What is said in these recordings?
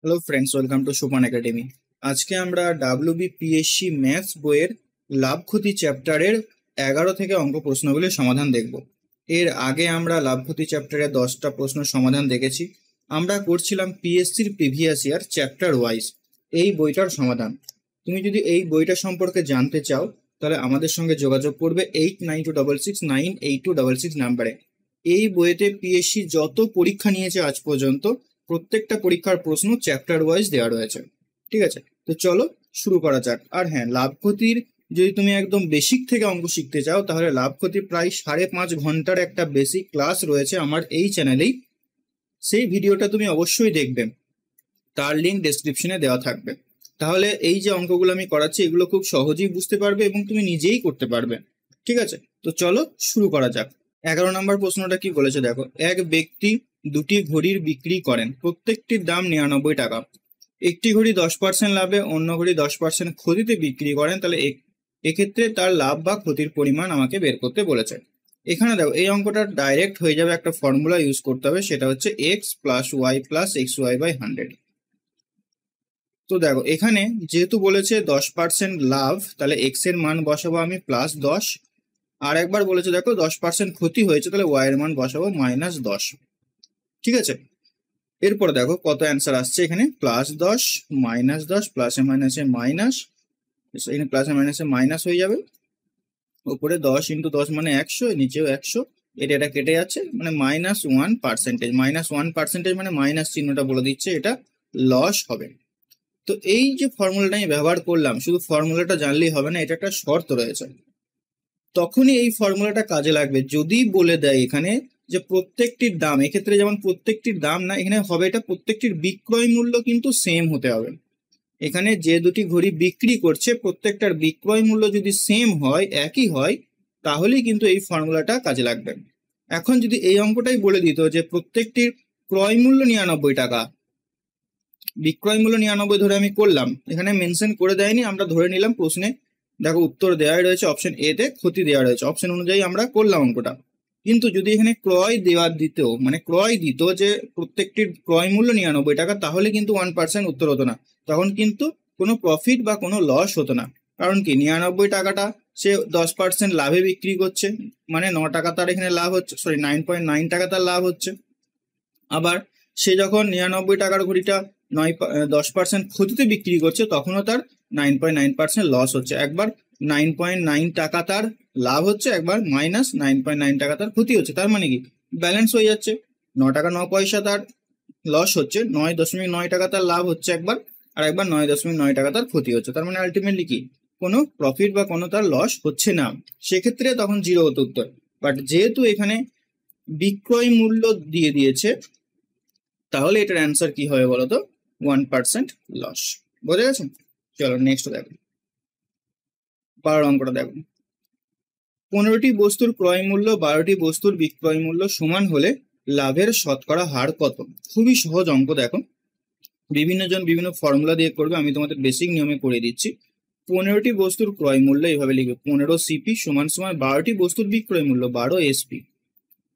Hello friends, welcome to সোপান academy. আজকে আমরা ডাব্লিউবিপিএসসি ম্যাথস বইয়ের লাভ ক্ষতি চ্যাপ্টারের 11 থেকে অঙ্ক প্রশ্নগুলির সমাধান দেখব। এর আগে আমরা লাভ ক্ষতি চ্যাপ্টারের 10টা প্রশ্ন সমাধান দেখেছি। আমরা করছিলাম পিএসসির প্রিভিয়াস ইয়ার চ্যাপ্টার ওয়াইজ এই বইটার সমাধান। তুমি যদি এই বইটা সম্পর্কে জানতে চাও তাহলে আমাদের সঙ্গে যোগাযোগ করবে 8926698266 নাম্বারে। এই বইতে পিএসসি যত পরীক্ষা নিয়েছে আজ পর্যন্ত প্রত্যেকটা পরীক্ষার প্রশ্ন চ্যাপ্টার ওয়াইজ দেওয়া রয়েছে। ঠিক আছে, তো চলো শুরু করা যাক। আর হ্যাঁ, লাভ ক্ষতির যদি তুমি একদম বেসিক থেকে অঙ্ক শিখতে চাও তাহলে লাভ ক্ষতি প্রায় 5.5 ঘন্টার একটা বেসিক ক্লাস রয়েছে আমার এই চ্যানেলেই। সেই ভিডিওটা তুমি অবশ্যই দেখবে, তার লিঙ্ক ডেসক্রিপশনে দেওয়া থাকবে। তাহলে এই যে অঙ্কগুলো আমি করাচ্ছি এগুলো খুব সহজেই বুঝতে পারবে এবং তুমি নিজেই করতে পারবে। ঠিক আছে, তো চলো শুরু করা যাক। 11 নম্বর প্রশ্নটা কি বলেছে দেখো। এক ব্যক্তি দুটি ঘড়ির বিক্রি করেন, প্রত্যেকটির দাম 99 টাকা। একটি ঘড়ি 10% লাভে, অন্য ঘড়ি 10% ক্ষতিতে বিক্রি করেন, তাহলে এক্ষেত্রে তার লাভ বা ক্ষতির পরিমাণ আমাকে বের করতে বলেছে। এখানে দেখো এই অঙ্কটা ডাইরেক্ট হয়ে যাবে, একটা ফর্মুলা ইউজ করতে হবে, সেটা হচ্ছে x plus y plus x y by 100। তো দেখো এখানে যেহেতু বলেছে 10% লাভ, তাহলে এক্স এর মান বসাবো আমি +10। আর একবার বলেছে দেখো 10% ক্ষতি হয়েছে, তাহলে ওয়াই এর মান বসাবো -10। ঠিক আছে, এরপর দেখো কত অ্যান্সার আসছে। এখানে +10 -10 প্লাসে মাইনাসে মাইনাস, এখানে প্লাসে মাইনাসে মাইনাস হয়ে যাবে। উপরে 10 × 10 মানে 100, নিচেও 100, এটা কেটে যাচ্ছে, মানে -1%। -1% মানে মাইনাস চিহ্নটা বলে দিচ্ছে এটা লস হবে। তো এই যে ফর্মুলাটা আমি ব্যবহার করলাম, শুধু ফর্মুলাটা জানলেই হবে না, এটা একটা শর্ত রয়েছে। তখনই এই ফর্মুলাটা কাজে লাগবে যদি বলে দেয় এখানে যে প্রত্যেকটির দাম, এক্ষেত্রে যেমন প্রত্যেকটির দাম না, এখানে হবে এটা প্রত্যেকটির বিক্রয় মূল্য কিন্তু সেম হতে হবে। এখানে যে দুটি ঘড়ি বিক্রি করছে প্রত্যেকটার বিক্রয় মূল্য যদি সেম হয়, একই হয়, তাহলেই কিন্তু এই ফর্মুলাটা কাজে লাগবে। এখন যদি এই অঙ্কটাই বলে দিত যে প্রত্যেকটির ক্রয় মূল্য 99 টাকা, বিক্রয় মূল্য 99 ধরে আমি করলাম, এখানে মেনশন করে দেয়নি, আমরা ধরে নিলাম প্রশ্নে দেখো উত্তর দেওয়া রয়েছে অপশন এ তে, ক্ষতি দেওয়া রয়েছে, অপশন অনুযায়ী আমরা করলাম অঙ্কটা। কিন্তু যদি এখানে ক্রয় দেওয়া দিত, মানে ক্রয় দিত যে প্রত্যেকটির ক্রয় মূল্য 99 টাকা, তাহলে কিন্তু 1% উত্তর হতো না, তখন কিন্তু কোনো প্রফিট বা কোনো লস হতো না। কারণ কি, 99 টাকাটা সে 10% লাভে বিক্রি করছে, মানে 9 টাকা তার এখানে লাভ হচ্ছে, সরি 9.9 টাকা তার লাভ হচ্ছে। আবার সে যখন 99 টাকার ঘড়িটা 10% ক্ষতিতে বিক্রি করছে, তখনও তার 9.9% লস হচ্ছে। একবার 9.9 টাকা তার লাভ হচ্ছে, একবার -9.9 টাকা তার ক্ষতি হচ্ছে। তার মানে কি, ব্যালেন্স হয়ে যাচ্ছে, 9 টাকা 9 পয়সা তার লস হচ্ছে, 9.9 টাকা তার লাভ হচ্ছে একবার, আর একবার 9.9 টাকা তার ক্ষতি হচ্ছে। তার মানে আলটিমেটলি কি, কোনো প্রফিট বা কোনো তার লস হচ্ছে না, সেক্ষেত্রে তখন 0 হতো উত্তর। বাট যেহেতু এখানে বিক্রয় মূল্য দিয়ে দিয়েছে, তাহলে এটার অ্যান্সার কি হবে বলতো, 1% লস। বোঝা গেছে? চলো নেক্সট দেখো, 12 অঙ্কটা দেখো। 15টি বস্তুর ক্রয় মূল্য 12টি বস্তুর বিক্রয় মূল্য সমান হলে লাভের শতকরা হার কত? খুবই সহজ অঙ্ক। দেখো বিভিন্ন জন বিভিন্ন ফর্মুলা দিয়ে করবে, আমি তোমাদের বেসিক নিয়মে করে দিচ্ছি। 15টি বস্তুর ক্রয় মূল্য এইভাবে লিখবে, 15 সিপি সমান সমান 12টি বস্তুর বিক্রয় মূল্য 12 এসপি।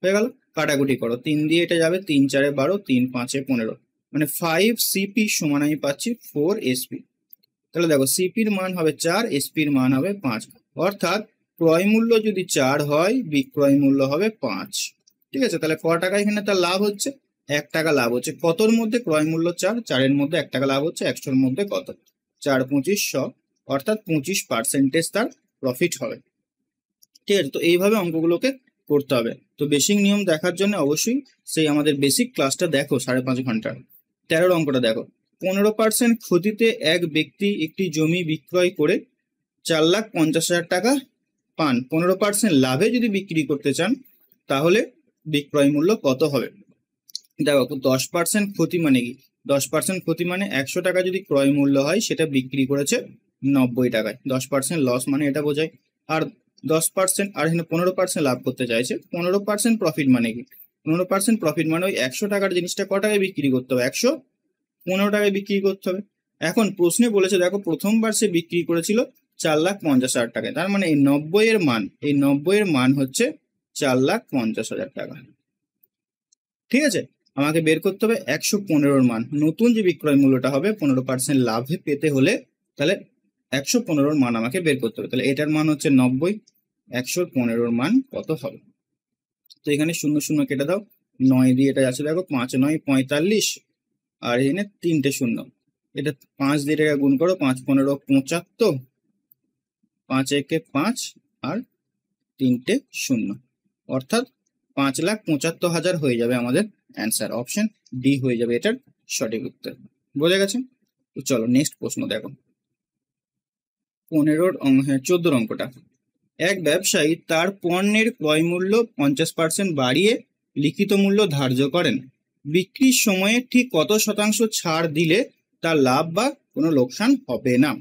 হয়ে গেল, কাটাকুটি করো, 3 দিয়ে এটা যাবে, 3 4 12, 3 5 15, মানে 5 সিপি সমান আমি পাচ্ছি 4 এসপি। তাহলে দেখো সিপির মান হবে 4, এসপির মান হবে 5, অর্থাৎ ক্রয় মূল্য যদি 4 হয়, বিক্রয় মূল্য হবে 5। ঠিক আছে, তাহলে ক টাকা এখানে তার লাভ হচ্ছে? 1 টাকা লাভ হচ্ছে। কতর মধ্যে? ক্রয় মূল্য 4, 4-এর মধ্যে 1 টাকা লাভ হচ্ছে, 100-র মধ্যে কত? 4 25 100, অর্থাৎ 25% তার প্রফিট হবে। ঠিক আছে, তো এইভাবে অঙ্কগুলোকে করতে হবে। তো বেসিক নিয়ম দেখার জন্য অবশ্যই সেই আমাদের বেসিক ক্লাসটা দেখো 5.5 ঘন্টার। 13 অঙ্কটা দেখো। 15% ক্ষতিতে এক ব্যক্তি একটি জমি বিক্রয় করে 4,50,000 টাকা পান। 15% লাভে যদি বিক্রি করতে চান তাহলে বিক্রয় মূল্য কত হবে? দেখো 10% ক্ষতি মানে কি, 10% ক্ষতি মানে 100 টাকা যদি ক্রয় মূল্য হয়, সেটা বিক্রি করেছে 90 টাকায়, 10% লস মানে এটা বোঝায়। আর 10% আর এখানে 15% লাভ করতে চাইছে, 15% প্রফিট মানে কি, 15% প্রফিট মানে ওই 100 টাকার জিনিসটা ক টাকায় বিক্রি করতে হবে, 115 টাকায় বিক্রি করতে হবে। এখন প্রশ্নে বলেছে দেখো প্রথমবার সে বিক্রি করেছিল 4,50,000 টাকায়, তার মানে এই 90 এর মান হচ্ছে 4,50,000 টাকা। ঠিক আছে, আমাকে বের করতে হবে 115 মান। নতুন যে বিক্রয় মূল্যটা হবে 15% লাভে পেতে হলে তাহলে 115 মান আমাকে বের করতে হবে। তাহলে এটার মান হচ্ছে 90, 115 মান কত হবে? তো এখানে 0 0 কেটে দাও, 9 দিয়ে এটা আছে দেখো, 5 9 45, আর এখানে 3টে শূন্য, এটা 5 দিয়ে এটাকে গুণ করো, 5 15 75, 5 একে 5 আর 3টে শূন্য, অর্থাৎ 5,75,000 হয়ে যাবে আমাদের অ্যান্সার। অপশন ডি হয়ে যাবে এটার সঠিক উত্তর। বোঝা গেছে? তো চলো নেক্সট প্রশ্ন দেখো, 14 অঙ্কটা। এক ব্যবসায়ী তার পণ্যের ক্রয় মূল্য 50% বাড়িয়ে লিখিত মূল্য ধার্য করেন। বিক্রির সময়ে ঠিক কত শতাংশ ছাড় দিলে তার লাভ বা কোনো লোকসান হবে না?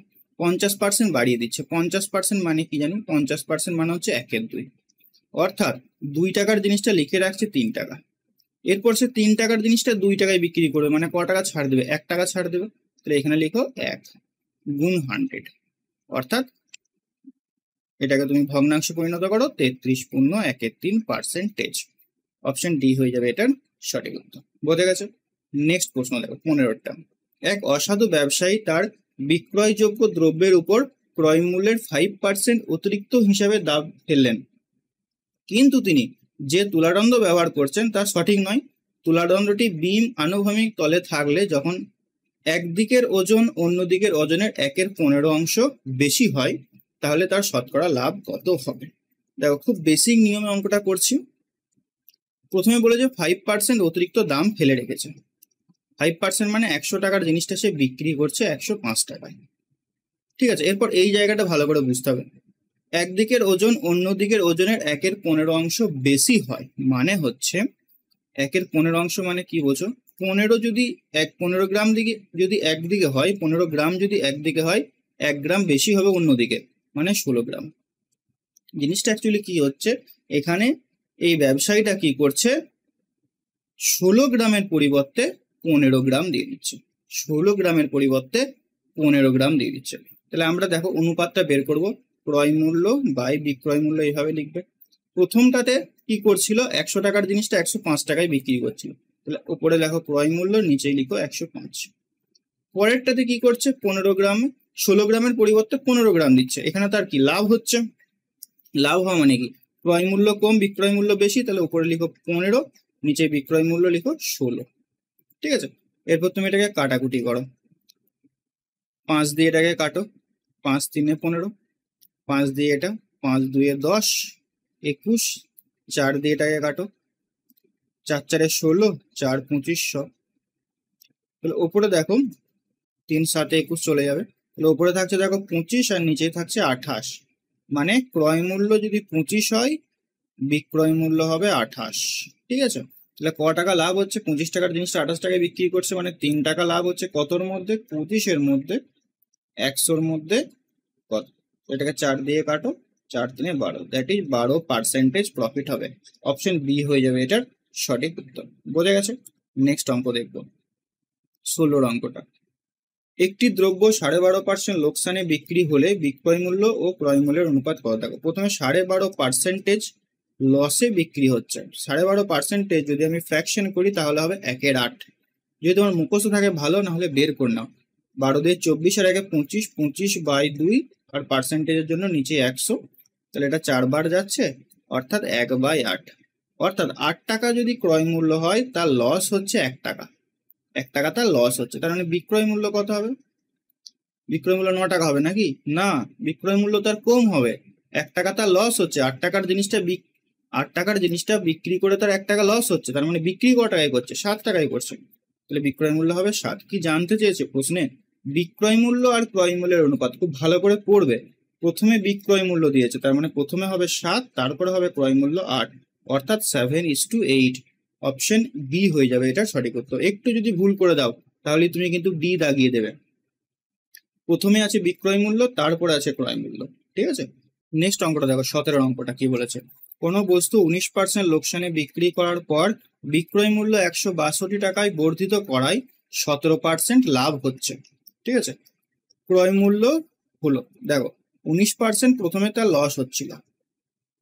50% বাড়িয়ে দিচ্ছে। 50% মানে কি জানি? 50% মানে হচ্ছে 1/2, অর্থাৎ 2 টাকার জিনিসটা লিখে রাখছে 3 টাকা, এরপর সে 3 টাকার জিনিসটা 2 টাকায় বিক্রি করবে, মানে ক টাকা ছাড় দেবে? 1 টাকা ছাড় দেবে। তাহলে এখানে লিখো 1 গুণ 100, অর্থাৎ এটাকে তুমি ভগ্নাংশে পরিণত করো, 33 পূর্ণ 1/3%। অপশন ডি হয়ে যাবে এটার সঠিক উত্তর। বোঝা গেছে? নেক্সট প্রশ্ন দেখো, 15টা। এক অসাধু ব্যবসায়ী তার বিক্রয়যোগ্য দ্রব্যের উপর ক্রয় মূল্যের 5% অতিরিক্ত হিসাবে দাম ফেললেন, কিন্তু তিনি যে তুলাদণ্ড ব্যবহার করছেন তা সঠিক নয়। তুলাদণ্ডটি বিম আনুভূমিক তলে থাকলে যখন একদিকের ওজন অন্য দিকের ওজনের 1/15 অংশ বেশি হয়, তাহলে তার শতকরা লাভ কত হবে? দেখো, খুব বেসিক নিয়মে অঙ্কটা করছি। প্রথমে বলে যে 5% অতিরিক্ত দাম ফেলে রেখেছে। 5% মানে 100 টাকার জিনিসটা সে বিক্রি করছে 105 টাকায়। ঠিক আছে, এরপর এই জায়গাটা ভালো করে বুঝতে হবে। একদিকের ওজন অন্য দিকের ওজনের 1/15 অংশ বেশি হয়, মানে হচ্ছে 1/15 অংশ মানে কি বোঝো? 15 যদি 15 গ্রাম দিকে যদি একদিকে হয়, 15 গ্রাম যদি একদিকে হয়, 1 গ্রাম বেশি হবে অন্যদিকে, মানে 16 গ্রাম। জিনিসটা অ্যাকচুয়ালি কি হচ্ছে, এখানে এই ব্যবসায়ীটা কি করছে, 16 গ্রামের পরিবর্তে 15 গ্রাম দিয়ে দিচ্ছে। 16 গ্রামের পরিবর্তে 15 গ্রাম দিয়ে দিচ্ছে। তাহলে আমরা দেখো অনুপাতটা বের করব, ক্রয় মূল্য বাই বিক্রয় মূল্য, এইভাবে লিখবে। প্রথমটাতে কি করছিল, 100 টাকার জিনিসটা 105 টাকায় বিক্রি করছিল, তাহলে উপরে লেখো ক্রয় মূল্য, নিচেই লিখো 105। পরেরটাতে কি করছে, 15 গ্রাম, 16 গ্রামের পরিবর্তে 15 গ্রাম দিচ্ছে, এখানে তার কি লাভ হচ্ছে। লাভ হওয়া মানে কি, ক্রয় মূল্য কম বিক্রয় মূল্য বেশি, তাহলে উপরে লিখো 15, নিচে বিক্রয় মূল্য লিখো 16। ঠিক আছে, এরপর তুমি এটাকে কাটাকুটি করো, 5 দিয়ে এটাকে কাটো, 5 3 15, 5 দিয়ে এটা, 5 2 10 21, 4 দিয়ে এটাকে কাটো, 4 4 16, 4 2500। তাহলে ওপরে দেখো 3 7 21 চলে যাবে, তাহলে ওপরে থাকছে দেখো 25 আর নিচে থাকছে 28, মানে ক্রয় মূল্য যদি 25 হয়, বিক্রয় মূল্য হবে 28। ঠিক আছে, তাহলে ক টাকা লাভ হচ্ছে, 25 টাকার জিনিসটা 28 টাকায় বিক্রি করছে, মানে 3 টাকা লাভ হচ্ছে। কতর মধ্যে? 25-এর মধ্যে, 100-র মধ্যে কত? এটাকে 4 দিয়ে কাটো, 4 3 12, দ্যাট ইজ 12% প্রফিট হবে। অপশন বি হয়ে যাবে এটার সঠিক উত্তর। বোঝা গেছে? নেক্সট অঙ্ক দেখবো, 16 অঙ্কটা। একটি দ্রব্য 12.5% লোকসানে বিক্রি হলে বিক্রয় মূল্য ও ক্রয় মূল্যের অনুপাত কত? দেখো, প্রথমে 12.5% লসে বিক্রি হচ্ছে। 12.5% যদি আমি ফ্র্যাকশন করি তাহলে হবে 1/8। যদি তোমার মুখস্থ থাকে ভালো, না হলে বের করে নাও। 12 দিয়ে 24 আর 1 25, 25/2, আর পার্সেন্টেজের জন্য নিচে 100, তাহলে এটা 4 বার যাচ্ছে, অর্থাৎ 1/8। অর্থাৎ 8 টাকা যদি ক্রয় মূল্য হয়, তার লস হচ্ছে 1 টাকা। 1 টাকা তার লস হচ্ছে, তার মানে বিক্রয় মূল্য কত হবে? বিক্রয় মূল্য 9 টাকা হবে নাকি? না, বিক্রয় মূল্য তার কম হবে। 1 টাকা তার লস হচ্ছে, 8 টাকার জিনিসটা বিক্রি করে তার 1 টাকা লস হচ্ছে, তার মানে বিক্রি ক টাকায় করছে? 7 টাকায় করছে, তাহলে বিক্রয় মূল্য হবে 7। কি জানতে চেয়েছে প্রশ্নে? বিক্রয় মূল্য আর ক্রয় মূল্যের অনুপাত। খুব ভালো করে পড়বে। প্রথমে বিক্রয় মূল্য দিয়েছে, তার মানে প্রথমে হবে 7, তারপরে হবে ক্রয় মূল্য 8, অর্থাৎ 7:8। অপশন বি হয়ে যাবে এটা সঠিক উত্তর। একটু যদি ভুল করে দাও তাহলে তুমি কিন্তু ডি দাগিয়ে দেবে। প্রথমে আছে বিক্রয় মূল্য, তারপরে আছে ক্রয় মূল্য। ঠিক আছে, নেক্সট অঙ্কটা দেখো, 17 অঙ্কটা কি বলেছে। কোনো বস্তু 19% লোকসানে বিক্রি করার পর বিক্রয় মূল্য 162 টাকায় বর্ধিত করায় 17% লাভ হচ্ছে। ঠিক আছে, ক্রয় মূল্য হলো, দেখো 19% প্রথমে তার লস হচ্ছিল,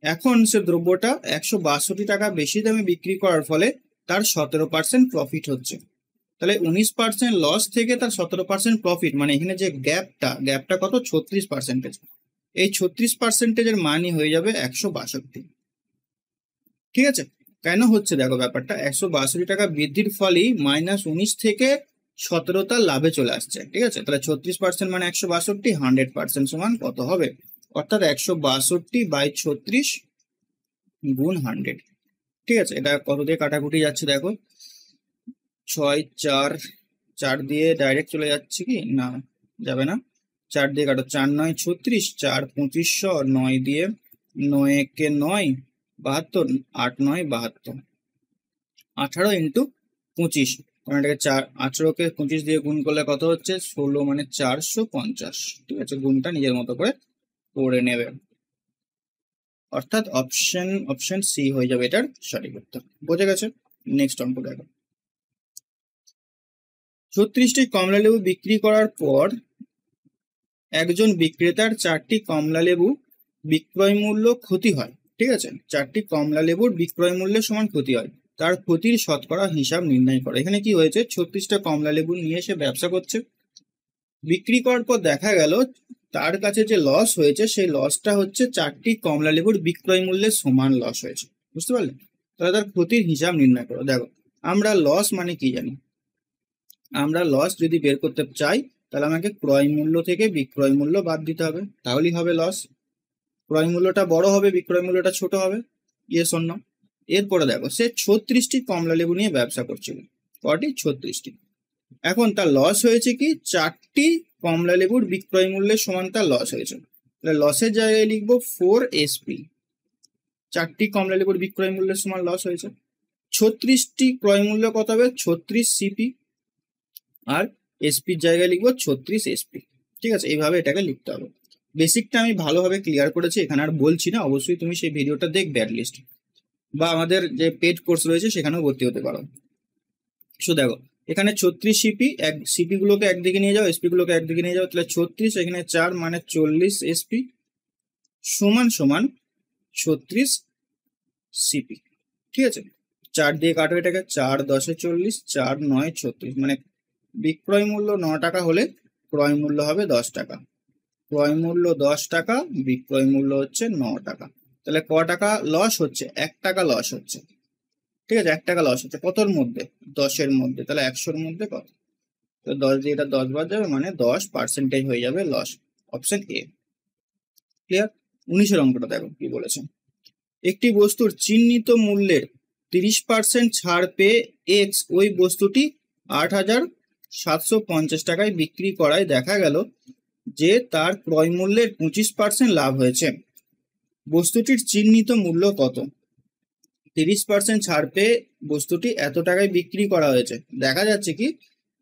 এখন সে দ্রব্যটা 162 টাকা বেশি দামে বিক্রি করার ফলে তার 17% প্রফিট হচ্ছে। তাহলে 19% লস থেকে তার 17% প্রফিট, মানে এখানে যে গ্যাপটা কত, 36%। এই 36%-এর মানই হয়ে যাবে 162। ঠিক আছে, কেন হচ্ছে দেখো ব্যাপারটা, 162 টাকা বৃদ্ধির ফলেই -19 থেকে 17 তার লাভে চলে আসছে। ঠিক আছে, তাহলে 36% মানে 162, 100% সমান কত হবে, অর্থাৎ 162/36 গুণ 100। ঠিক আছে, এটা কত দিয়ে কাটাকুটি যাচ্ছে দেখো, 6 4 4 দিয়ে ডাইরেক্ট চলে যাচ্ছে কি না, যাবে না, 4 দিয়ে কাটো, 4 9 36, 4 2500, 9 দিয়ে 9 একে 9 72, 8 9 72, 18 ইন্টু 25, কারণ এটাকে 18কে 25 দিয়ে গুণ করলে কত হচ্ছে, 16 মানে 450। ঠিক আছে, গুণটা নিজের মতো করে করে নেবে, অর্থাৎ অপশন সি হয়ে যাবে এটার সঠিক উত্তর। বোঝা গেছে? নেক্সট অঙ্ক দেখো, 36টি কমলা লেবু বিক্রি করার পর একজন বিক্রেতার 4টি কমলা লেবু বিক্রয় মূল্য ক্ষতি হয়। ঠিক আছে, 4টি কমলা লেবুর বিক্রয় মূল্যের সমান ক্ষতি হয়, তার ক্ষতির শতকরা হিসাব নির্ণয় করে। এখানে কি হয়েছে, 36টা কমলা লেবু নিয়ে এসে ব্যবসা করছে, বিক্রি করার পর দেখা গেল তার কাছে যে লস হয়েছে সেই লসটা হচ্ছে 4টি কমলা লেবুর বিক্রয় মূল্যের সমান লস হয়েছে। বুঝতে পারলে? তাহলে তার ক্ষতির হিসাব নির্ণয় করো। দেখো, আমরা লস মানে কি জানি, আমরা লস যদি বের করতে চাই তাহলে আমাকে ক্রয় মূল্য থেকে বিক্রয় মূল্য বাদ দিতে হবে, তাহলেই হবে লস। ক্রয় মূল্যটা বড় হবে, বিক্রয় মূল্যটা ছোট হবে, ইয়েস অর নো? এরপরে দেখো, সে 36টি কমলা লেবু নিয়ে ব্যবসা করছিল। কটি? 36টি। এখন তার লস হয়েছে কি, 4টি কমলা লেবুর বিক্রয় মূল্যের সমান তার লস হয়েছে। তাহলে লসের জায়গায় লিখবো 4SP। 4টি কমলা লেবুর বিক্রয় মূল্যের সমান লস হয়েছে। 36টি ক্রয় মূল্য কত হবে, 36CP, আর এসপির জায়গায় লিখবো 36SP। ঠিক আছে, এইভাবে এটাকে লিখতে হবে। বেসিকটা আমি ভালোভাবে ক্লিয়ার করেছি, এখানে আর বলছি না, অবশ্যই তুমি সেই ভিডিওটা দেখবে অ্যাটলিস্ট, বা আমাদের যে পেড কোর্স রয়েছে সেখানেও ভর্তি হতে পারো। সো দেখো, এখানে 36CP, সিপি গুলোকে একদিকে নিয়ে যাও, এসপি গুলোকে একদিকে নিয়ে যাও, তাহলে 36 এখানে 4 মানে 40SP সমান সমান 36CP। ঠিক আছে, 4 দিয়ে কাটো এটাকে, 4 10 40, 4 9 36, মানে বিক্রয় মূল্য 9 টাকা হলে ক্রয় মূল্য হবে 10 টাকা। ক্রয় মূল্য 10 টাকা, বিক্রয় মূল্য হচ্ছে 9 টাকা। তাহলে ক টাকা লস হচ্ছে, 1 টাকা লস হচ্ছে। ঠিক আছে, 1 টাকা লস হচ্ছে কতর মধ্যে, 10-এর মধ্যে। তাহলে 100-র মধ্যে কত, তো 10 দিয়ে এটা 10 বাদ যাবে, মানে 10% হয়ে যাবে লস। Option A. ক্লিয়ার? 19-এর অঙ্কটা দেখো কি বলেছে, একটি বস্তুর চিহ্নিত মূল্যের 30% ছাড় পেয়ে এক্স ওই বস্তুটি 8,750 টাকায় বিক্রি করায় দেখা গেল যে তার ক্রয় মূল্যের 25% লাভ হয়েছে। বস্তুটির চিহ্নিত মূল্য কত? 30% ছাড় পেয়ে বস্তুটি এত টাকায় বিক্রি করা হয়েছে, দেখা যাচ্ছে কি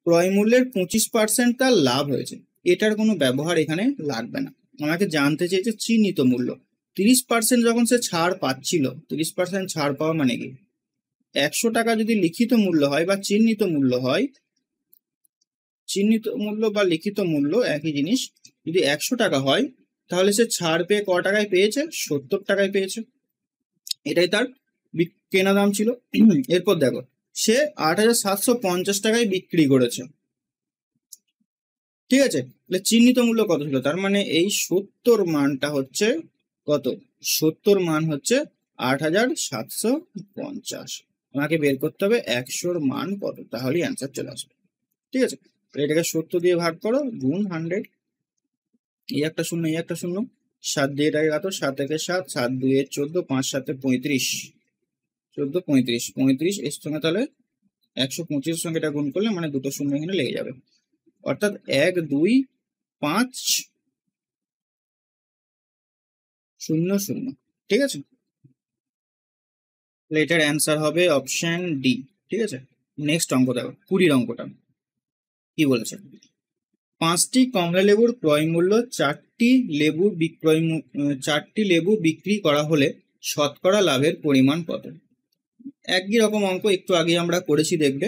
ক্রয় মূল্যের 25% তার লাভ হয়েছে। এটার কোনো ব্যবহার এখানে লাগবে না, আমাকে জানতে চেয়েছে চিহ্নিত মূল্য। 30% যখন সে ছাড় পাচ্ছিল, 30% ছাড় পাওয়া মানে কি, 100 টাকা যদি লিখিত মূল্য হয় বা চিহ্নিত মূল্য হয়, চিহ্নিত মূল্য বা লিখিত মূল্য একই জিনিস, যদি 100 টাকা হয় তাহলে সে ছাড় পেয়ে ক টাকায় পেয়েছে, 70 টাকায় পেয়েছে। এটাই তার কেনা দাম ছিল। এরপর দেখো, সে 8,750 টাকায় বিক্রি করেছে। ঠিক আছে, তাহলে চিহ্নিত মূল্য কত ছিল, তার মানে এই 70 মানটা হচ্ছে কত, 70 মান হচ্ছে 8,750। আমাকে বের করতে হবে 100-র মান কত, তাহলেই অ্যান্সার চলে আসবে। ঠিক আছে, এটাকে 70 দিয়ে ভাগ করো, গুণ 100, এই একটা শূন্য, এই একটা শূন্য, 7 দিয়ে এটাকে কাটো, 7 একে 7, 7 2 14, 5 7 35, 14 35, 35 এর সঙ্গে তাহলে 125-এর সঙ্গে এটা গুণ করলে মানে দুটো শূন্য এখানে লেগে যাবে, অর্থাৎ 1 2 5 0 0। ঠিক আছে, তাহলে এটার অ্যান্সার হবে অপশন ডি। ঠিক আছে, নেক্সট অঙ্ক দেখো, 20-এর অঙ্কটা কি বলেছে, 5টি কমলা লেবুর ক্রয় মূল্য 4টি লেবু বিক্রি করা হলে শতকরা লাভের পরিমাণ কত? একই রকম অঙ্ক একটু আগে আমরা করেছি, দেখবে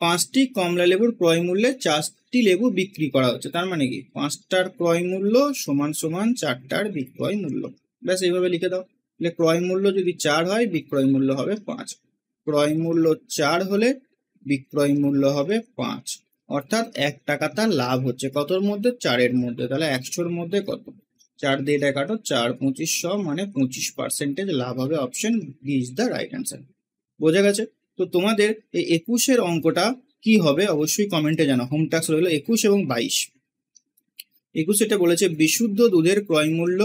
5টি কমলা লেবুর ক্রয় মূল্যে 4টি লেবু বিক্রি করা হচ্ছে, তার মানে কি 5টার ক্রয় মূল্য সমান সমান 4টার বিক্রয় মূল্য। ব্যাস এইভাবে লিখে দাও, তাহলে ক্রয় মূল্য যদি 4 হয় বিক্রয় মূল্য হবে 5। ক্রয় মূল্য 4 হলে বিক্রয় মূল্য হবে 5, অর্থাৎ 1 টাকা তার লাভ হচ্ছে কতর মধ্যে, 4-এর মধ্যে। তাহলে 100-র মধ্যে কত, 4 দিয়ে এটা কাটো, 4 25 100 মানে 25% লাভ হবে। Option B is the right answer. বোঝা গেছে? তো তোমাদের এই 21-এর অঙ্কটা কি হবে অবশ্যই কমেন্টে জানাও। হোম টাস্ক রইল 21 এবং 22। 21 এটা বলেছে বিশুদ্ধ দুধের ক্রয় মূল্য,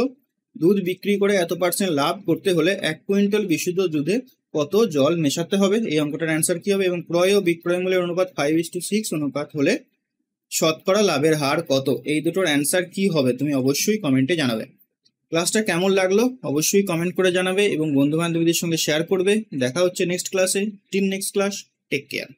দুধ বিক্রি করে এত % লাভ করতে হলে 1 কুইন্টাল বিশুদ্ধ দুধে কত জল মেশাতে হবে। এই অঙ্কটার অ্যান্সার কি হবে? এবং ক্রয় ও বিক্রয় মূল্যের অনুপাত 5:6 অনুপাত হলে শতকরা লাভের হার কত। এই দুটোর অ্যান্সার কি হবে তুমি অবশ্যই কমেন্টে জানাবে। ক্লাসটা কেমন লাগলো অবশ্যই কমেন্ট করে জানাবে এবং বন্ধু বান্ধবীদের সঙ্গে শেয়ার করবে। দেখা হচ্ছে নেক্সট ক্লাসে। Till next class, take care.